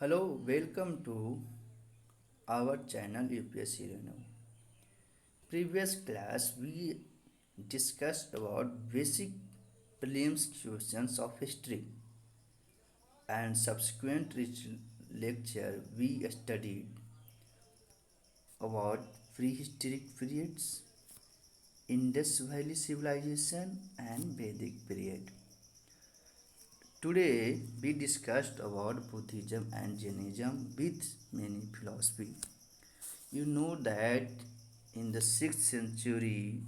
Hello, welcome to our channel UPSC Renu. Previous class we discussed about basic prelims questions of history and subsequent lecture we studied about prehistoric periods, Indus Valley civilization and Vedic period. Today we discussed about Buddhism and Jainism with many philosophy. You know that in the 6th century,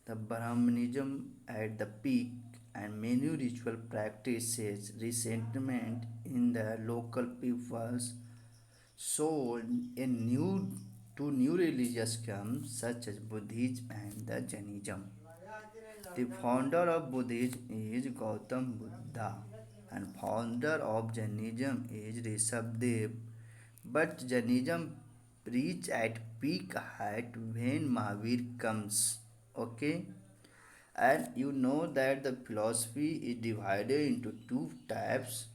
the Brahmanism at the peak and many ritual practices resentment in the local peoples so a new religious camps such as Buddhism and the Jainism. The founder of Buddhism is Gautam Buddha and founder of Jainism is Rishabdev. But Jainism reached at peak height when Mahavir comes. Okay? And you know that the philosophy is divided into two types,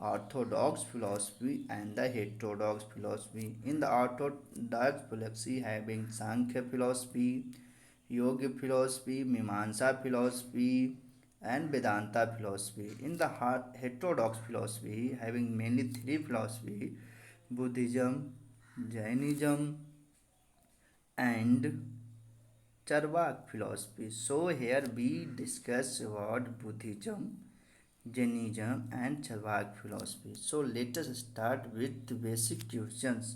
orthodox philosophy and the heterodox philosophy. In the orthodox philosophy having Sankhya philosophy, Yoga philosophy, Mimamsa philosophy and Vedanta philosophy. In the heterodox philosophy having mainly three philosophy, Buddhism, Jainism and Charvak philosophy. So here we discuss about Buddhism, Jainism and Charvak philosophy. So let us start with the basic questions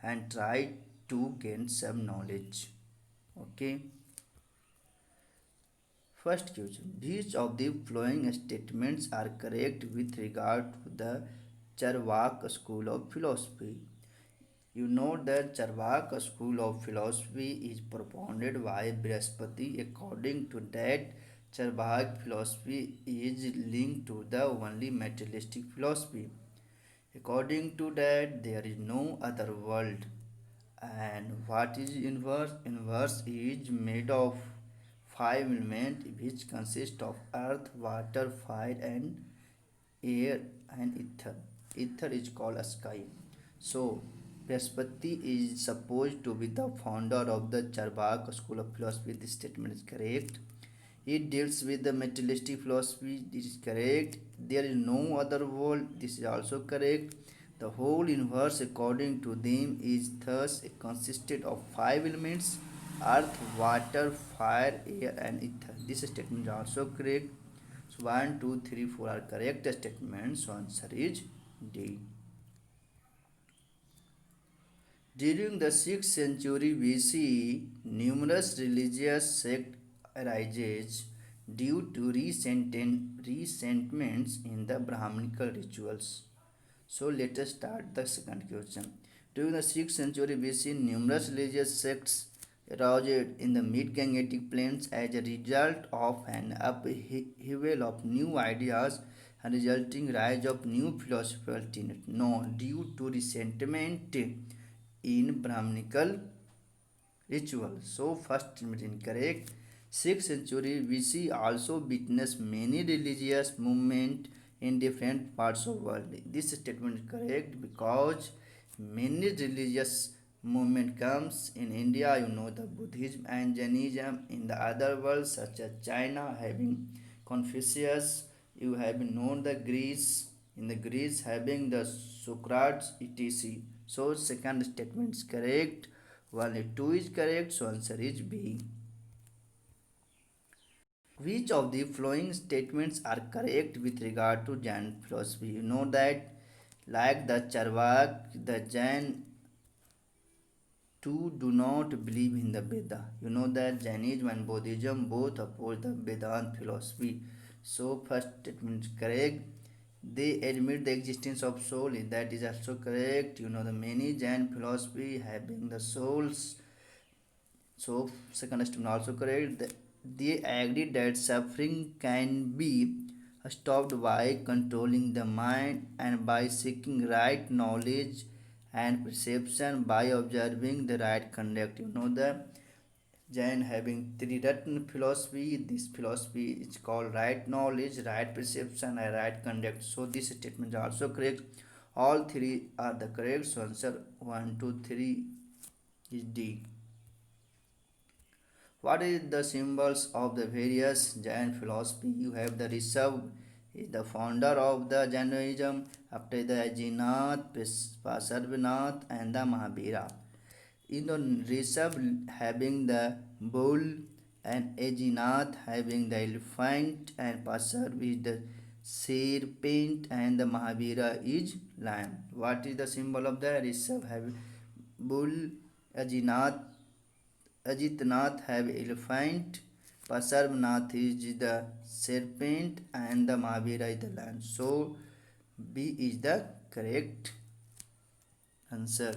and try to gain some knowledge. Okay. First question. Which of the following statements are correct with regard to the Charvak school of philosophy? You know that Charvak school of philosophy is propounded by Brihaspati. According to that, Charvak philosophy is linked to the only materialistic philosophy. According to that, there is no other world. And what is inverse? Inverse is made of five elements which consist of earth, water, fire, and air and ether. Ether is called a sky. So, Brihaspati is supposed to be the founder of the Charvak school of philosophy. This statement is correct. It deals with the materialistic philosophy. This is correct. There is no other world. This is also correct. The whole universe, according to them, is thus consisted of five elements: earth, water, fire, air, and ether. This statement is also correct. So 1, 2, 3, 4 are correct statements. So answer is D. During the 6th century BC, numerous religious sects arises due to resentments in the Brahminical rituals. So let us start the second question. During the 6th century BC, numerous religious sects arose in the mid-Gangetic plains as a result of an upheaval of new ideas and resulting rise of new philosophical tenets. No, due to resentment in Brahminical ritual. So first statement incorrect. 6th century BC also witnessed many religious movements in different parts of the world. This statement is correct because many religious movement comes in India, you know, the Buddhism and Jainism. In the other world such as China having Confucius, you have known the Greece, in the Greece having the Socrates etc. So second statement is correct. Only 2 is correct, so answer is B. Which of the following statements are correct with regard to Jain philosophy? You know that like the Charvak, the Jain too do not believe in the Veda. You know that Jainism and Buddhism both oppose the Vedant philosophy. So first statement is correct. They admit the existence of soul. That is also correct. You know the many Jain philosophy having the souls. So second statement also correct. They agree that suffering can be stopped by controlling the mind and by seeking right knowledge and perception by observing the right conduct. You know the Jain having three written philosophy. This philosophy is called right knowledge, right perception, and right conduct. So this statement is also correct. All three are the correct. So answer 1, 2, 3 is D. What is the symbols of the various Jain philosophy? You have the Rishabh is the founder of the Jainism, after the Ajinath, Pasarvinath and the Mahavira. In the Rishabh having the bull and Ajinath having the elephant and Pasarv is the serpent and the Mahavira is lion. What is the symbol of the Rishabh? Have bull, Ajinath Ajitnath have elephant, Pasarvnath is the serpent, and the Mahavira is the lion. So B is the correct answer.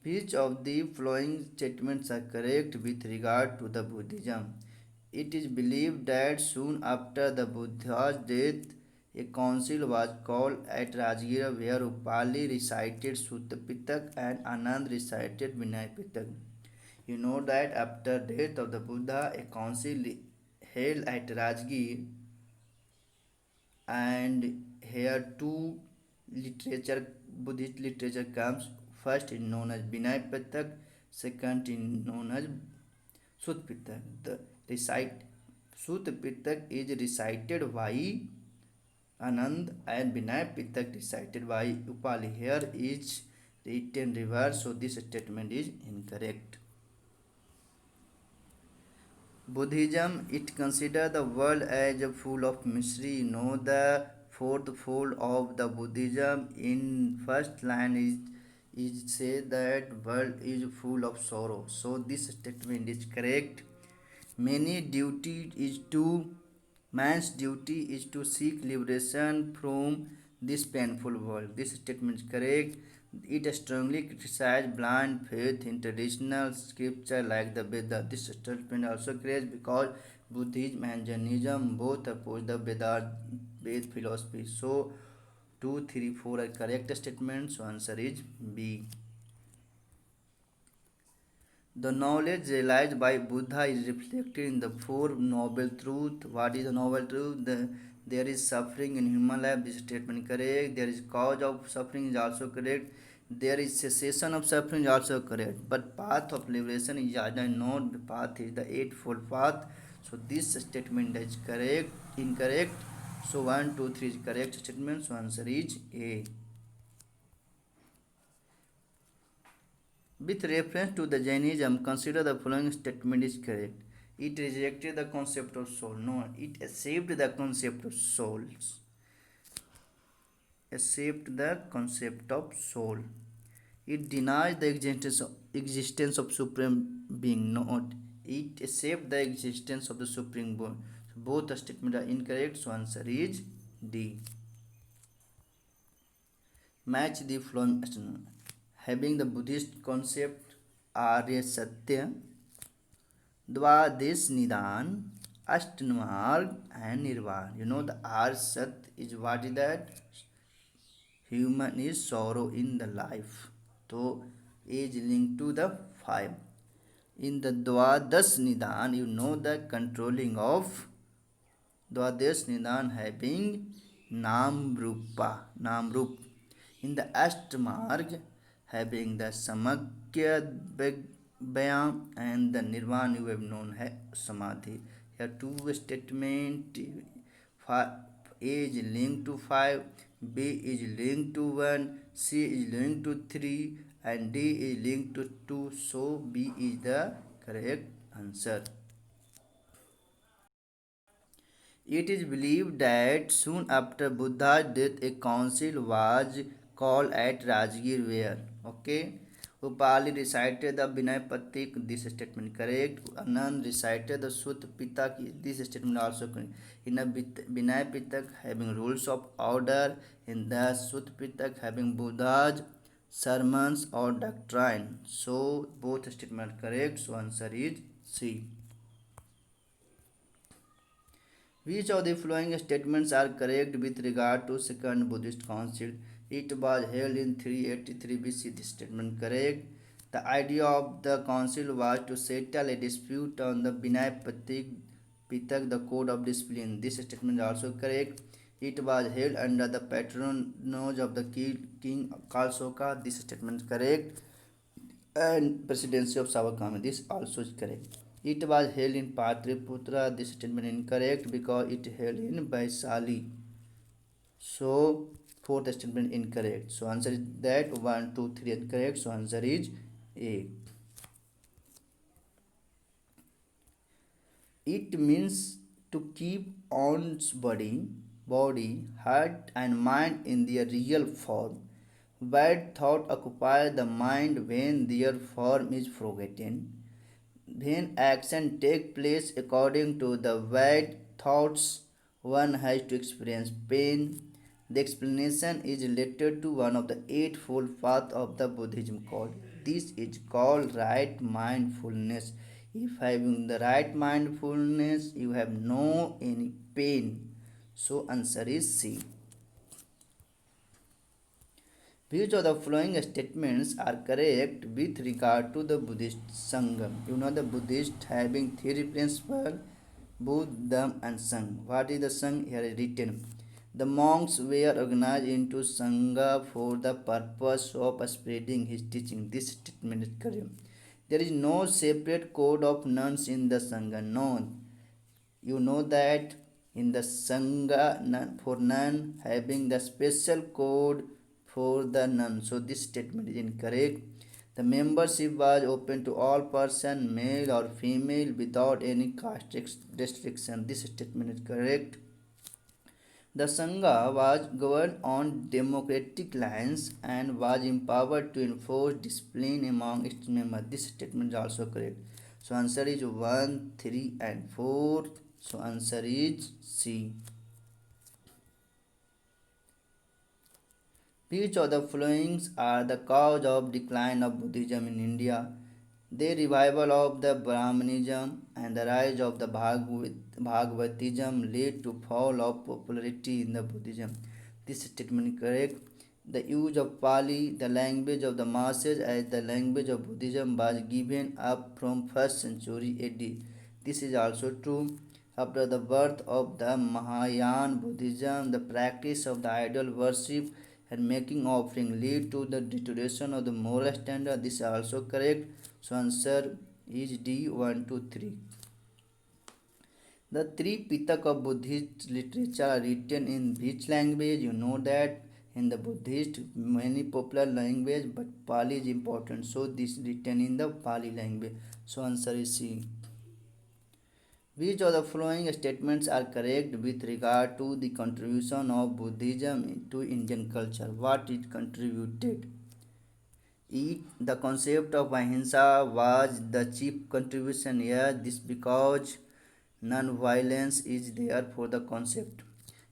Which of the following statements are correct with regard to the Buddhism? It is believed that soon after the Buddha's death, a council was called at Rajgir where Upali recited Sutta Pittak and Anand recited Vinay Pittak. You know that after death of the Buddha, a council held at Rajgir, and here two literature Buddhist literature comes. First is known as Vinay Pittak, second is known as Sutta Pittak. The recite Sutta Pittak is recited by Anand and Vinay Pittak recited by Upali. Here is written reverse, so this statement is incorrect. Buddhism, it considers the world as full of mystery. You know the fourth fold of the Buddhism in first line is say that world is full of sorrow. So this statement is correct. Man's duty is to seek liberation from this painful world. This statement is correct. It strongly criticizes blind faith in traditional scripture like the Veda. This statement also correct because Buddhism and Jainism both oppose the Veda philosophy. So 2, 3, 4 are correct statements. So answer is B. The knowledge realized by Buddha is reflected in the Four Noble Truths. What is the Noble Truth? There is suffering in human life. This statement is correct. There is cause of suffering is also correct. There is cessation of suffering is also correct. But path of liberation is either not. The path is the eightfold path. So this statement is correct. Incorrect. So 1, 2, 3 is correct statement. So answer is A. With reference to the Jainism, consider the following statement is correct. It rejected the concept of soul. No, it accepted the concept of souls. Accept the concept of soul. It denies the existence of supreme being. Not. It accepts the existence of the supreme being. So both statements are incorrect. So answer is D. Match the following statement. Having the Buddhist concept Arya Satya, Dvadish Nidan, Ashtmarg and Nirvana. You know the Arya Satya is what is that? Human is sorrow in the life. So is linked to the 5. In the Dvadash Nidan, you know the controlling of Dvadash Nidan having Nam Rup. In the Ashtmarg, having the Samakya Vyam and the Nirvana you have known hai Samadhi. Here two statement A is linked to 5, B is linked to 1, C is linked to 3 and D is linked to 2. So B is the correct answer. It is believed that soon after Buddha's death, a council was called at Rajgir where, okay, Upali recited the Vinay Pittak, this statement correct. Anand recited the Sutta Pittak, this statement also correct. In the Vinay Pittak having rules of order, in the Sutta Pittak having Buddha's sermons or doctrine. So both statements correct. So answer is C. Which of the following statements are correct with regard to Second Buddhist Council? It was held in 383 BC. This statement correct. The idea of the council was to settle a dispute on the Vinay Pittak, the code of discipline. This statement is also correct. It was held under the patronage of the king Kalsoka. This statement is correct. And presidency of Savarkar. This also is correct. It was held in Patliputra. This statement is incorrect because it held in Vaisali. So fourth statement incorrect. So answer is that 1, 2, 3 incorrect. So answer is A. It means to keep one's body, heart, and mind in their real form. Bad thought occupy the mind when their form is forgotten. When action take place according to the bad thoughts, one has to experience pain. The explanation is related to one of the eightfold paths of the Buddhism called. This is called right mindfulness. If having the right mindfulness, you have no any pain. So answer is C. Which of the following statements are correct with regard to the Buddhist Sangam? You know the Buddhist having three principles, Buddha and Sangha. What is the Sangha? Here is written. The monks were organized into Sangha for the purpose of spreading his teaching. This statement is correct. There is no separate code of nuns in the Sangha. No. You know that in the Sangha for nun having the special code for the nun. So this statement is incorrect. The membership was open to all persons, male or female, without any caste restriction. This statement is correct. The Sangha was governed on democratic lines and was empowered to enforce discipline among its members. This statement is also correct. So answer is 1, 3 and 4. So answer is C. Which of the following are the cause of decline of Buddhism in India? The revival of the Brahmanism and the rise of the Bhagavatism led to fall of popularity in the Buddhism. This statement is correct. The use of Pali, the language of the masses, as the language of Buddhism was given up from 1st century AD. This is also true. After the birth of the Mahayana Buddhism, the practice of the idol worship and making offering lead to the deterioration of the moral standard. This is also correct. So answer is D 1, 2, 3. The three Pitaka of Buddhist literature are written in which language? You know that in the Buddhist many popular language, but Pali is important. So this is written in the Pali language. So answer is C. Which of the following statements are correct with regard to the contribution of Buddhism to Indian culture? What it contributed? The concept of ahimsa was the chief contribution here. This because non-violence is there for the concept.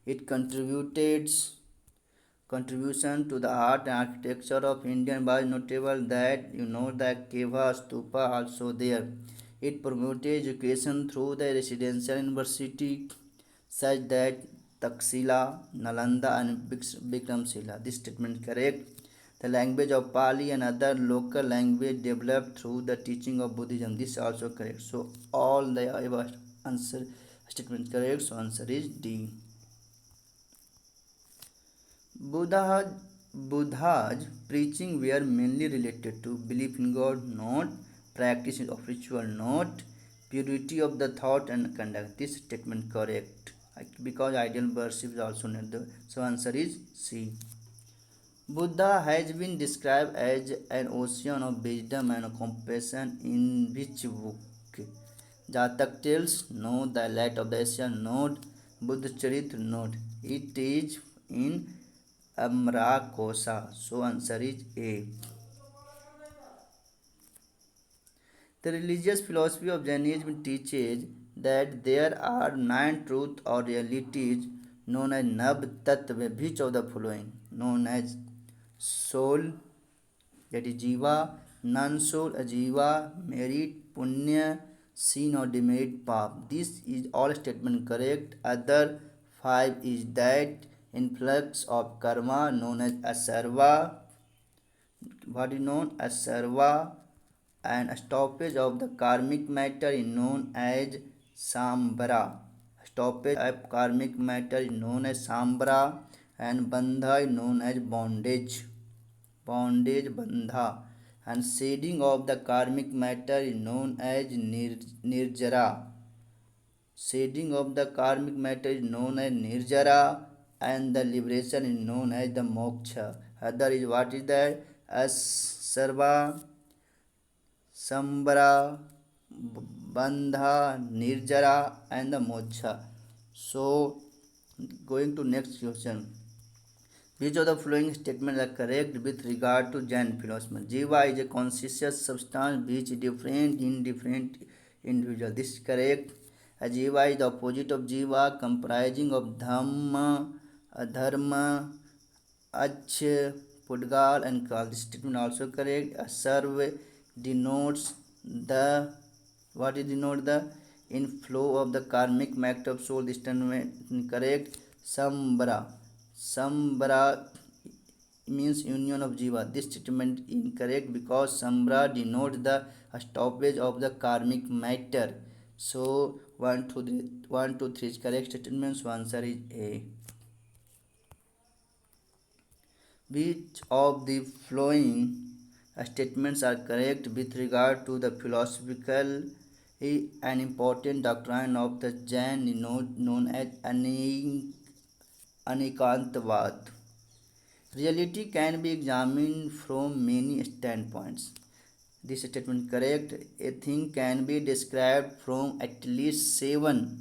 It contribution to the art and architecture of Indian was notable that you know the Keva Stupa also there. It promoted education through the residential university such that Taxila, Nalanda and Bikramshila. This statement is correct. The language of Pali and other local language developed through the teaching of Buddhism. This is also correct. So all the above answer statement correct. So answer is D. Buddha's preaching were mainly related to belief in God, not practice of ritual, not purity of the thought and conduct. This statement correct because ideal worship is also not the. So answer is C. Buddha has been described as an ocean of wisdom and compassion in which book? Jatak tells, no, the light of the Asian note, Buddha Charitra note. It is in Amra Kosa. So answer is A. The religious philosophy of Jainism teaches that there are 9 truths or realities known as Nab Tattva, which of the following? Known as soul, that is Jiva, non-soul, Ajiva, merit, Punya, sin or demerit, Pap. This is all statement correct. Other 5 is that influx of karma known as Asarva, what is known as Sarva, and stoppage of the karmic matter is known as Sambara. stoppage of karmic matter is known as Sambra, and Bandha is known as bondage. Bondage Bandha. And shedding of the karmic matter is known as Nirjara. Shedding of the karmic matter is known as Nirjara, and the liberation is known as the Moksha. Other is what is that? As Sarva, Sambara, Bandha, Nirjara, and the Moksha. So, going to next question. Which of the following statements are correct with regard to Jain philosophy? Jiva is a conscious substance which is different in different individuals. This is correct. A Jiva is the opposite of Jiva, comprising of Dhamma, Adharma, Ach, Pudgal, and Kal. This statement also correct. A Sarv denotes the what is denote the inflow of the karmic act of soul. This statement correct. Sambara means union of jiva. This statement incorrect because Sambra denotes the stoppage of the karmic matter. So 1, 2, 3 is correct statement. So answer is A. Which of the following statements are correct with regard to the philosophical an important doctrine of the Jain known as Anikantavad? Reality can be examined from many standpoints. This statement correct. A thing can be described from at least 7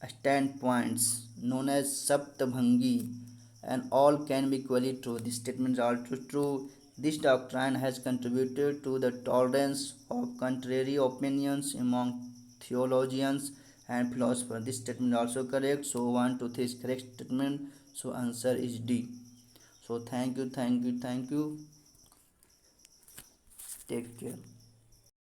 standpoints known as Saptabhangi, and all can be equally true. This statement is also true. This doctrine has contributed to the tolerance of contrary opinions among theologians and philosophers. This statement is also correct. So 1, 2, 3 is correct statement. So answer is D. So thank you. Take care.